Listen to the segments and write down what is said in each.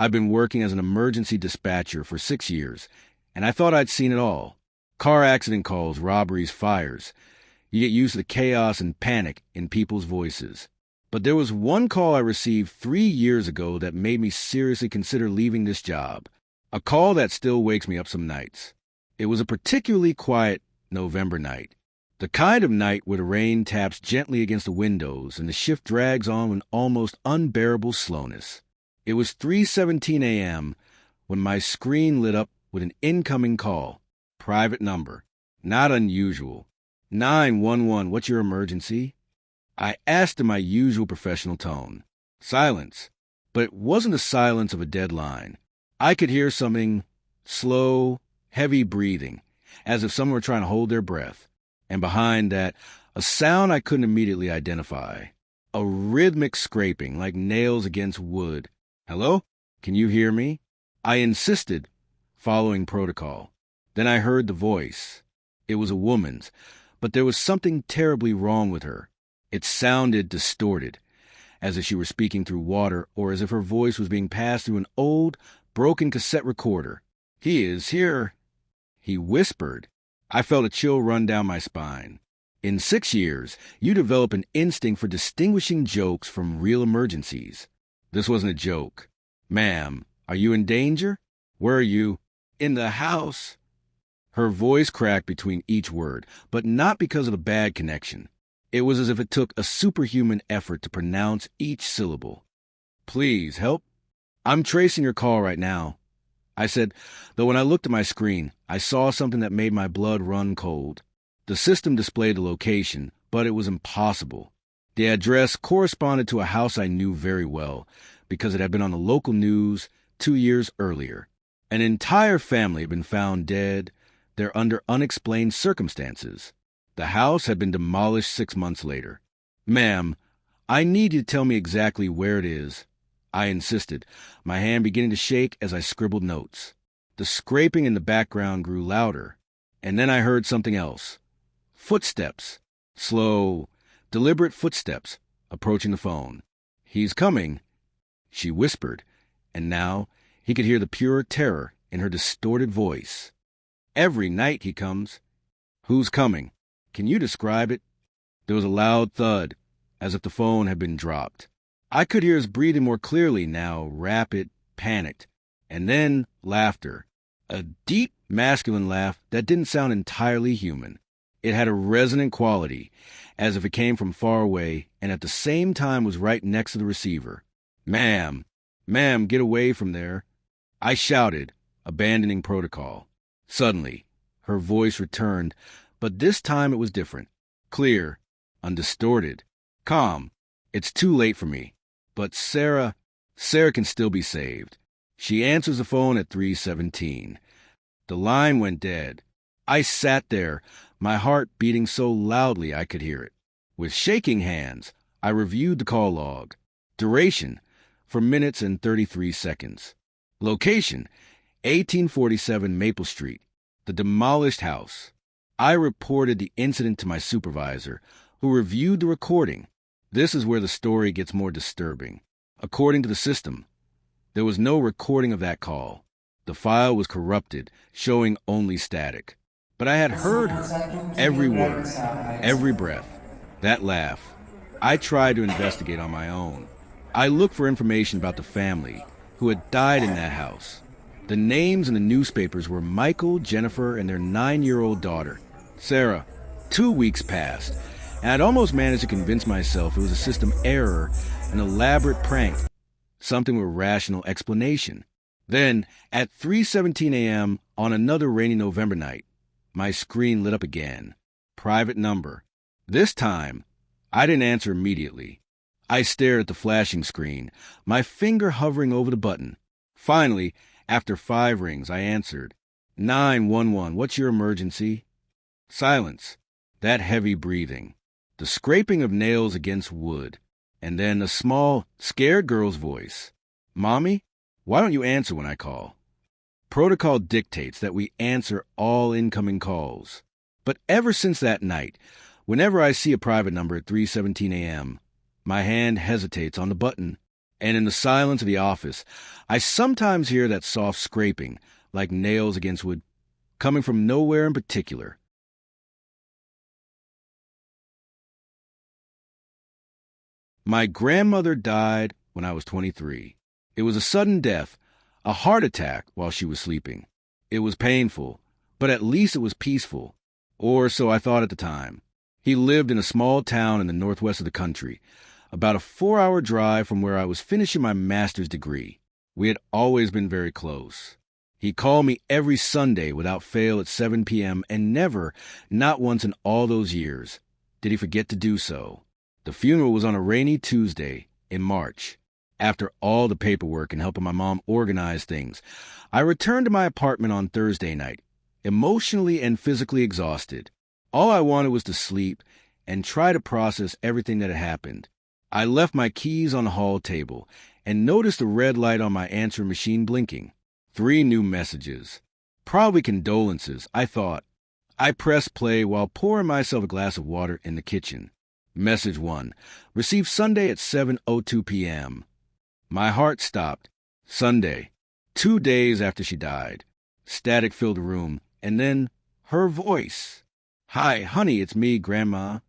I've been working as an emergency dispatcher for 6 years, and I thought I'd seen it all. Car accident calls, robberies, fires. You get used to the chaos and panic in people's voices. But there was one call I received 3 years ago that made me seriously consider leaving this job. A call that still wakes me up some nights. It was a particularly quiet November night. The kind of night where the rain taps gently against the windows and the shift drags on with almost unbearable slowness. It was 3:17 a.m. when my screen lit up with an incoming call. Private number. Not unusual. 911, what's your emergency? I asked in my usual professional tone. Silence. But it wasn't the silence of a dead line. I could hear something slow, heavy breathing, as if someone were trying to hold their breath. And behind that, a sound I couldn't immediately identify. A rhythmic scraping, like nails against wood. Hello? Can you hear me? I insisted, following protocol. Then I heard the voice. It was a woman's, but there was something terribly wrong with her. It sounded distorted, as if she were speaking through water or as if her voice was being passed through an old, broken cassette recorder. He is here, he whispered. I felt a chill run down my spine. In 6 years, you develop an instinct for distinguishing jokes from real emergencies. This wasn't a joke. Ma'am, are you in danger? Where are you? In the house. Her voice cracked between each word, but not because of a bad connection. It was as if it took a superhuman effort to pronounce each syllable. Please, help. I'm tracing your call right now, I said, though when I looked at my screen, I saw something that made my blood run cold. The system displayed the location, but it was impossible. The address corresponded to a house I knew very well, because it had been on the local news 2 years earlier. An entire family had been found dead, there under unexplained circumstances. The house had been demolished 6 months later. Ma'am, I need you to tell me exactly where it is, I insisted, my hand beginning to shake as I scribbled notes. The scraping in the background grew louder, and then I heard something else. Footsteps. Slow, deliberate footsteps, approaching the phone. He's coming, she whispered, and now he could hear the pure terror in her distorted voice. Every night he comes. Who's coming? Can you describe it? There was a loud thud, as if the phone had been dropped. I could hear his breathing more clearly now, rapid, panicked, and then laughter. A deep, masculine laugh that didn't sound entirely human. It had a resonant quality, as if it came from far away and at the same time was right next to the receiver. Ma'am, get away from there, I shouted, abandoning protocol. Suddenly, her voice returned, but this time it was different. Clear, undistorted, calm. It's too late for me. But Sarah can still be saved. She answers the phone at 3:17. The line went dead. I sat there, my heart beating so loudly I could hear it. With shaking hands, I reviewed the call log. Duration, 4 minutes and 33 seconds. Location, 1847 Maple Street, the demolished house. I reported the incident to my supervisor, who reviewed the recording. This is where the story gets more disturbing. According to the system, there was no recording of that call. The file was corrupted, showing only static. But I had heard her, every word, every breath, that laugh. I tried to investigate on my own. I looked for information about the family who had died in that house. The names in the newspapers were Michael, Jennifer, and their 9-year-old daughter, Sarah. 2 weeks passed, and I'd almost managed to convince myself it was a system error, an elaborate prank, something with rational explanation. Then, at 3:17 a.m. on another rainy November night, my screen lit up again. Private number. This time, I didn't answer immediately. I stared at the flashing screen, my finger hovering over the button. Finally, after 5 rings, I answered. 911, what's your emergency? Silence. That heavy breathing. The scraping of nails against wood. And then a small, scared girl's voice. Mommy, why don't you answer when I call? Protocol dictates that we answer all incoming calls. But ever since that night, whenever I see a private number at 3:17 a.m., my hand hesitates on the button. And in the silence of the office, I sometimes hear that soft scraping, like nails against wood, coming from nowhere in particular. My grandmother died when I was 23. It was a sudden death, a heart attack while she was sleeping. It was painful, but at least it was peaceful. Or so I thought at the time. He lived in a small town in the northwest of the country, about a 4-hour drive from where I was finishing my master's degree. We had always been very close. He called me every Sunday without fail at 7 p.m. and never, not once in all those years, did he forget to do so. The funeral was on a rainy Tuesday in March. After all the paperwork and helping my mom organize things, I returned to my apartment on Thursday night, emotionally and physically exhausted. All I wanted was to sleep and try to process everything that had happened. I left my keys on the hall table and noticed the red light on my answering machine blinking. 3 new messages. Probably condolences, I thought. I pressed play while pouring myself a glass of water in the kitchen. Message 1. Received Sunday at 7:02 p.m. My heart stopped. Sunday. 2 days after she died. Static filled the room, and then her voice. "Hi, honey, it's me, Grandma."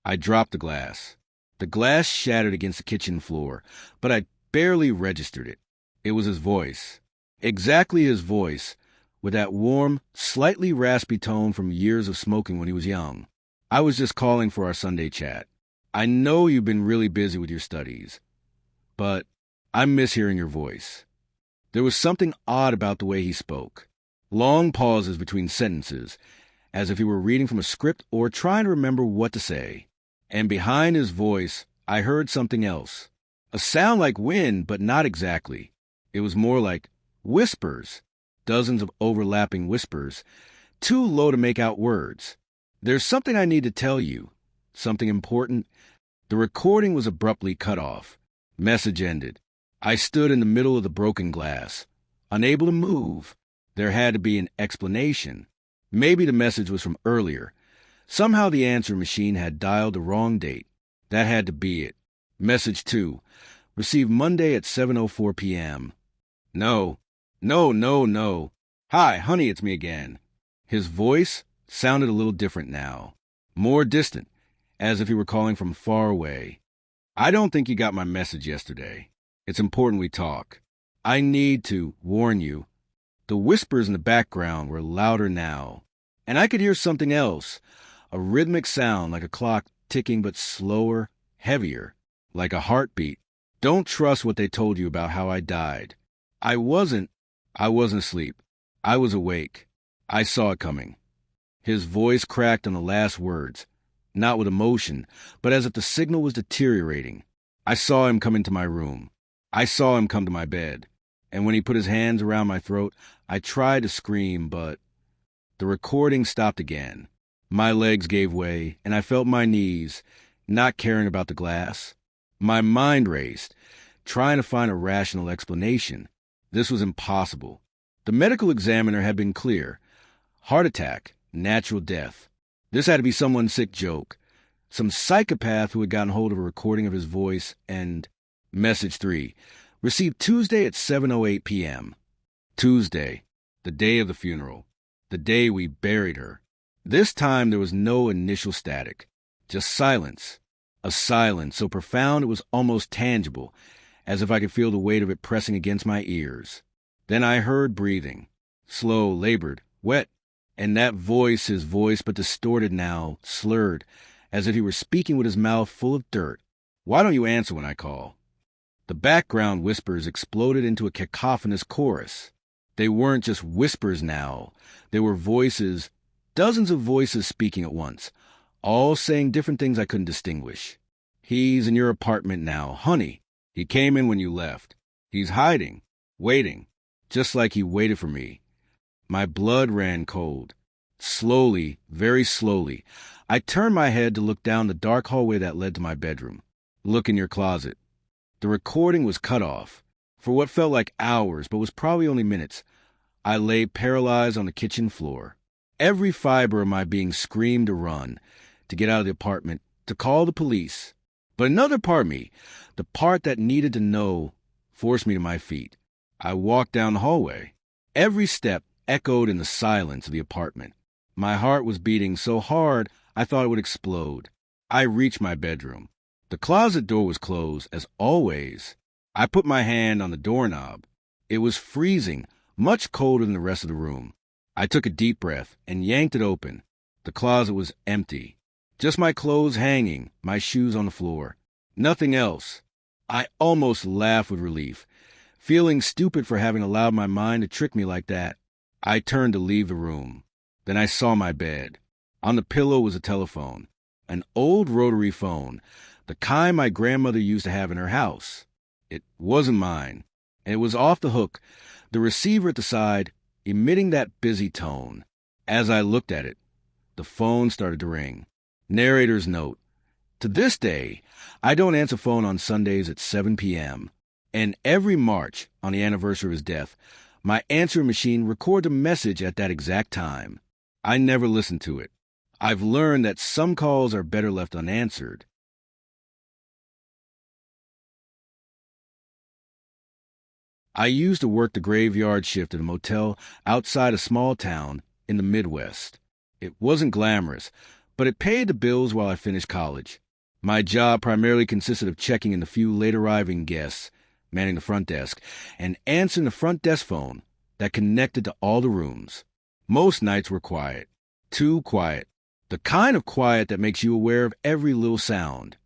I dropped the glass. The glass shattered against the kitchen floor, but I barely registered it. It was his voice. Exactly his voice, with that warm, slightly raspy tone from years of smoking when he was young. I was just calling for our Sunday chat. I know you've been really busy with your studies, but I miss hearing your voice. There was something odd about the way he spoke. Long pauses between sentences, as if he were reading from a script or trying to remember what to say. And behind his voice, I heard something else. A sound like wind, but not exactly. It was more like whispers, dozens of overlapping whispers, too low to make out words. "There's something I need to tell you, something important." The recording was abruptly cut off. Message ended. I stood in the middle of the broken glass, unable to move. There had to be an explanation. Maybe the message was from earlier. Somehow the answer machine had dialed the wrong date. That had to be it. Message 2. Received Monday at 7:04 p.m. No. "Hi, honey, it's me again." His voice sounded a little different now. More distant, as if he were calling from far away. "I don't think you got my message yesterday. It's important we talk. I need to warn you." The whispers in the background were louder now, and I could hear something else, a rhythmic sound like a clock ticking but slower, heavier, like a heartbeat. "Don't trust what they told you about how I died." I wasn't asleep. I was awake. I saw it coming. His voice cracked on the last words, not with emotion, but as if the signal was deteriorating. I saw him come into my room. I saw him come to my bed. And when he put his hands around my throat, I tried to scream, but the recording stopped again. My legs gave way, and I felt my knees, not caring about the glass. My mind raced, trying to find a rational explanation. This was impossible. The medical examiner had been clear. Heart attack, natural death. This had to be someone's sick joke. Some psychopath who had gotten hold of a recording of his voice. And message 3. Received Tuesday at 7:08 p.m. Tuesday, the day of the funeral. The day we buried her. This time there was no initial static. Just silence. A silence so profound it was almost tangible, as if I could feel the weight of it pressing against my ears. Then I heard breathing. Slow, labored, wet. And that voice, his voice, but distorted now, slurred, as if he were speaking with his mouth full of dirt. "Why don't you answer when I call?" The background whispers exploded into a cacophonous chorus. They weren't just whispers now. They were voices, dozens of voices speaking at once, all saying different things I couldn't distinguish. "He's in your apartment now, honey. He came in when you left. He's hiding, waiting, just like he waited for me." My blood ran cold. Slowly, very slowly, I turned my head to look down the dark hallway that led to my bedroom. "Look in your closet." The recording was cut off. For what felt like hours, but was probably only minutes, I lay paralyzed on the kitchen floor. Every fiber of my being screamed to run, to get out of the apartment, to call the police. But another part of me, the part that needed to know, forced me to my feet. I walked down the hallway. Every step echoed in the silence of the apartment. My heart was beating so hard I thought it would explode. I reached my bedroom. The closet door was closed, as always. I put my hand on the doorknob. It was freezing, much colder than the rest of the room. I took a deep breath and yanked it open. The closet was empty. Just my clothes hanging, my shoes on the floor. Nothing else. I almost laughed with relief, feeling stupid for having allowed my mind to trick me like that. I turned to leave the room. Then I saw my bed. On the pillow was a telephone, an old rotary phone, the kind my grandmother used to have in her house. It wasn't mine, and it was off the hook, the receiver at the side emitting that busy tone. As I looked at it, the phone started to ring. Narrator's note. To this day, I don't answer phone on Sundays at 7 p.m., and every March, on the anniversary of his death, my answering machine records a message at that exact time. I never listened to it. I've learned that some calls are better left unanswered. I used to work the graveyard shift at a motel outside a small town in the Midwest. It wasn't glamorous, but it paid the bills while I finished college. My job primarily consisted of checking in the few late-arriving guests, manning the front desk, and answering the front desk phone that connected to all the rooms. Most nights were quiet. Too quiet. The kind of quiet that makes you aware of every little sound.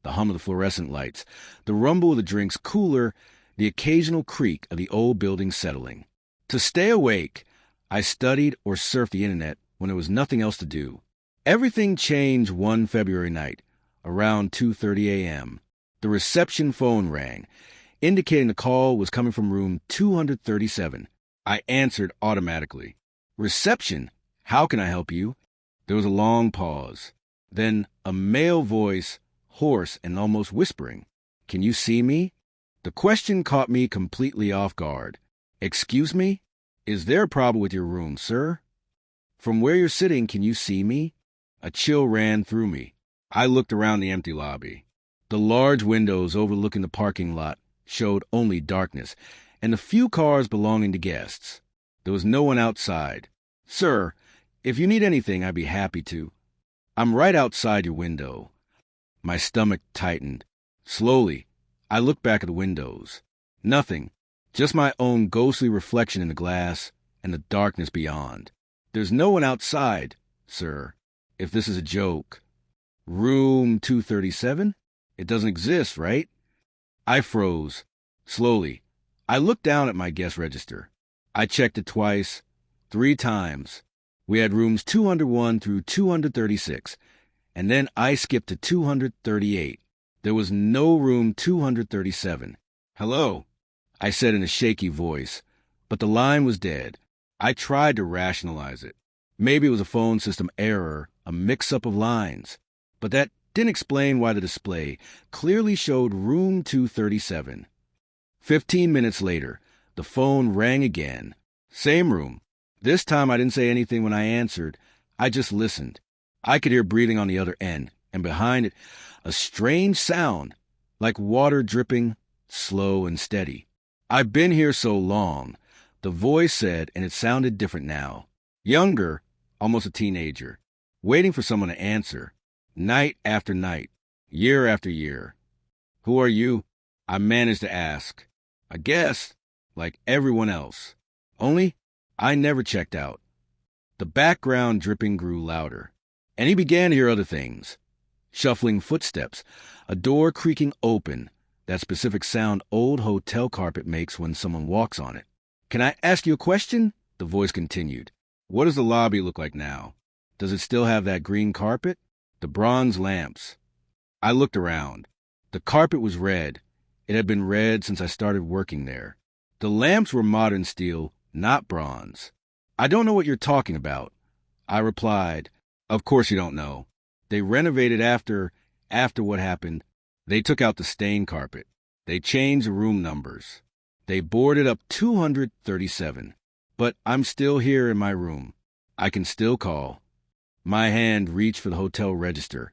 The hum of the fluorescent lights, the rumble of the drinks cooler, the occasional creak of the old building settling. To stay awake, I studied or surfed the internet when there was nothing else to do. Everything changed one February night, around 2:30 a.m. The reception phone rang, indicating the call was coming from room 237. I answered automatically. Reception? How can I help you? There was a long pause. Then a male voice, hoarse and almost whispering. Can you see me? The question caught me completely off guard. Excuse me? Is there a problem with your room, sir? From where you're sitting, can you see me? A chill ran through me. I looked around the empty lobby. The large windows overlooking the parking lot showed only darkness, and the few cars belonging to guests. There was no one outside. Sir, if you need anything, I'd be happy to. I'm right outside your window. My stomach tightened. Slowly, I looked back at the windows. Nothing. Just my own ghostly reflection in the glass and the darkness beyond. There's no one outside, sir, if this is a joke. Room 237? It doesn't exist, right? I froze. Slowly, I looked down at my guest register. I checked it twice, 3 times. We had rooms 201 through 236, and then I skipped to 238. There was no room 237. Hello, I said in a shaky voice, but the line was dead. I tried to rationalize it. Maybe it was a phone system error, a mix-up of lines. But that didn't explain why the display clearly showed room 237. 15 minutes later, the phone rang again. Same room. This time I didn't say anything when I answered. I just listened. I could hear breathing on the other end, and behind it, a strange sound, like water dripping, slow and steady. I've been here so long, the voice said, and it sounded different now. Younger, almost a teenager, waiting for someone to answer. Night after night, year after year. Who are you? I managed to ask. A guest, like everyone else. Only, I never checked out. The background dripping grew louder, and he began to hear other things. Shuffling footsteps, a door creaking open, that specific sound old hotel carpet makes when someone walks on it. Can I ask you a question? The voice continued. What does the lobby look like now? Does it still have that green carpet? The bronze lamps. I looked around. The carpet was red. It had been red since I started working there. The lamps were modern steel, not bronze. I don't know what you're talking about. I replied, of course you don't know. They renovated after what happened. They took out the stain carpet. They changed the room numbers. They boarded up 237. But I'm still here in my room. I can still call. My hand reached for the hotel register.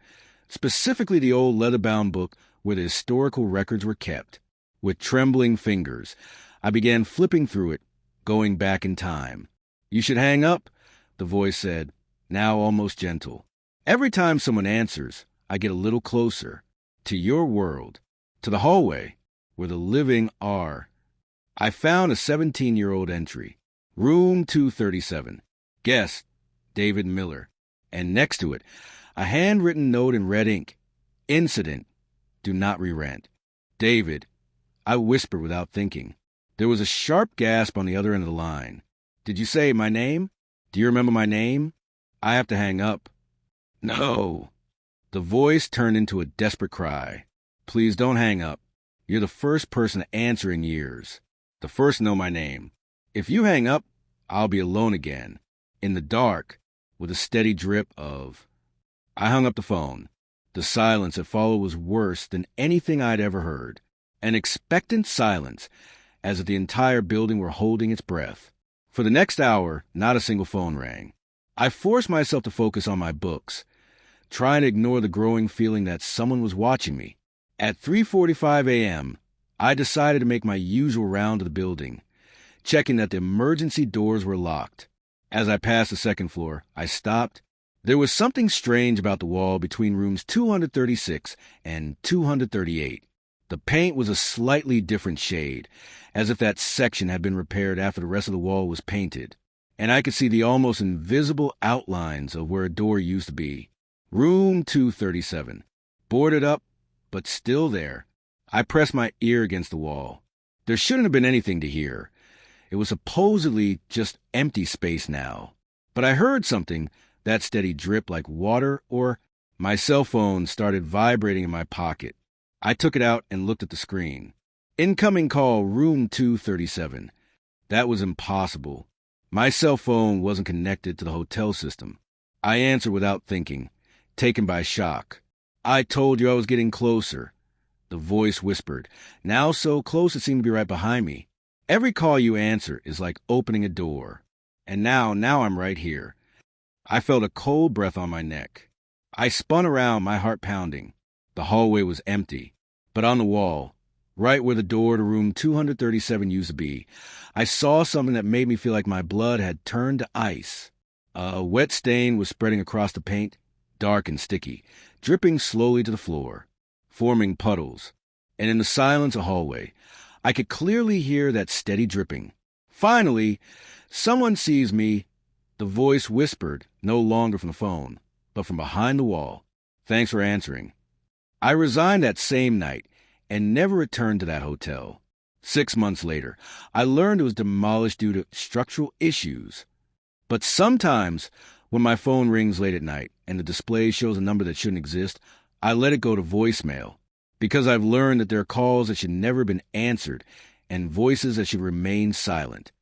specifically the old leather-bound book where the historical records were kept. With trembling fingers, I began flipping through it, going back in time. "You should hang up," the voice said, now almost gentle. "Every time someone answers, I get a little closer. To your world. To the hallway, where the living are." I found a 17-year-old entry. Room 237. Guest, David Miller. And next to it, a handwritten note in red ink. Incident. Do not re-rent. David. I whispered without thinking. There was a sharp gasp on the other end of the line. "Did you say my name? Do you remember my name?" I have to hang up. "No." The voice turned into a desperate cry. "Please don't hang up. You're the first person to answer in years. The first to know my name. If you hang up, I'll be alone again. In the dark, with a steady drip of..." I hung up the phone. The silence that followed was worse than anything I'd ever heard. An expectant silence, as if the entire building were holding its breath. For the next hour, not a single phone rang. I forced myself to focus on my books, trying to ignore the growing feeling that someone was watching me. At 3:45 a.m., I decided to make my usual round of the building, checking that the emergency doors were locked. As I passed the second floor, I stopped. There was something strange about the wall between rooms 236 and 238. The paint was a slightly different shade, as if that section had been repaired after the rest of the wall was painted, and I could see the almost invisible outlines of where a door used to be. Room 237. Boarded up, but still there. I pressed my ear against the wall. There shouldn't have been anything to hear. It was supposedly just empty space now. But I heard something, that steady drip like water, or my cell phone started vibrating in my pocket. I took it out and looked at the screen. Incoming call, room 237. That was impossible. My cell phone wasn't connected to the hotel system. I answered without thinking, taken by shock. "I told you I was getting closer," the voice whispered, now so close it seemed to be right behind me. "Every call you answer is like opening a door. And now I'm right here." I felt a cold breath on my neck. I spun around, my heart pounding. The hallway was empty, but on the wall, right where the door to room 237 used to be, I saw something that made me feel like my blood had turned to ice. A wet stain was spreading across the paint, dark and sticky, dripping slowly to the floor, forming puddles. And in the silence of the hallway, I could clearly hear that steady dripping. Finally, "Someone sees me," the voice whispered, no longer from the phone, but from behind the wall. "Thanks for answering." I resigned that same night and never returned to that hotel. 6 months later, I learned it was demolished due to structural issues. But sometimes, when my phone rings late at night and the display shows a number that shouldn't exist, I let it go to voicemail, because I've learned that there are calls that should never have been answered and voices that should remain silent.